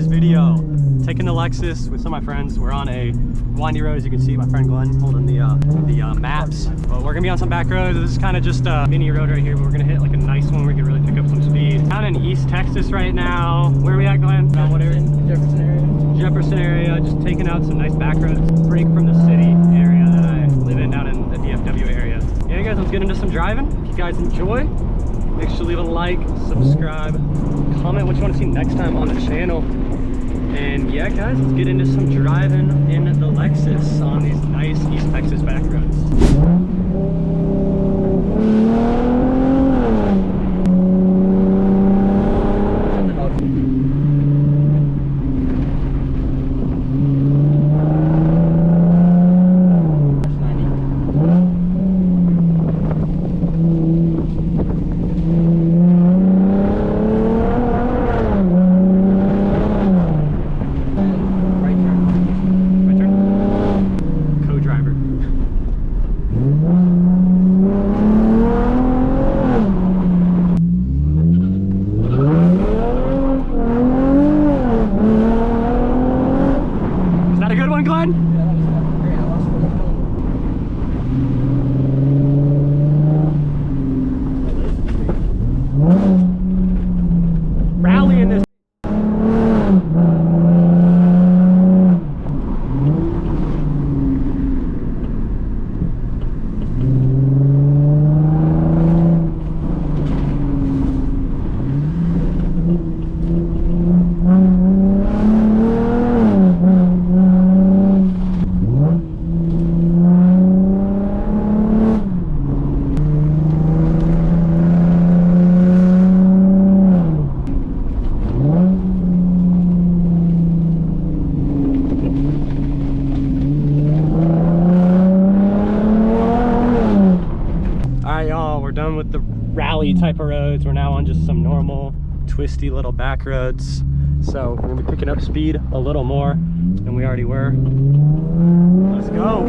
today's video. Taking the Lexus with some of my friends. We're on a windy road, as you can see. My friend Glenn holding the maps. But we're gonna be on some back roads. This is kind of just a mini road right here, but we're gonna hit like a nice one where we can really pick up some speed. Down in East Texas right now. Where are we at, Glenn? What area? Jefferson area. Jefferson area. Just taking out some nice back roads. Break from the city area that I live in down in the DFW area. Yeah, guys, let's get into some driving. If you guys enjoy, make sure to leave a like, subscribe, comment what you want to see next time on the channel. And yeah, guys, let's get into some driving in the Lexus on these nice East Texas back roads. Rally in this. We're done with the rally type of roads. We're now on just some normal twisty little back roads. So we're gonna be picking up speed a little more than we already were. Let's go.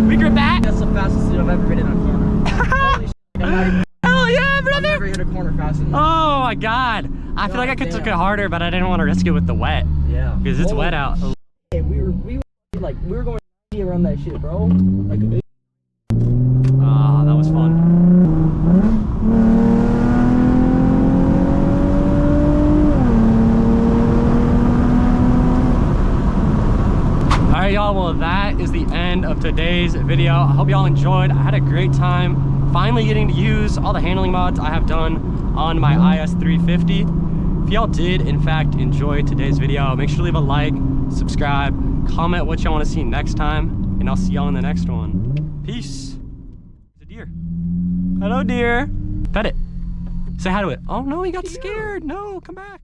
We grip that. That's the fastest I've ever been in on camera. Holy shit. Hell yeah, brother! I've never hit a corner fast enough. Oh my god. I feel like I could take it harder, but I didn't want to risk it with the wet. Yeah. Because it's wet out. Hey, we were going around that shit, bro. Like that was fun. Alright y'all, well that is the end of today's video. I hope y'all enjoyed. I had a great time finally getting to use all the handling mods I have done on my IS350. If y'all did in fact enjoy today's video, make sure to leave a like, subscribe, comment what y'all want to see next time, and I'll see y'all in the next one. Peace. It's a deer. Hello, deer. Pet it. Say hi to it. Oh no, he got scared. No, come back.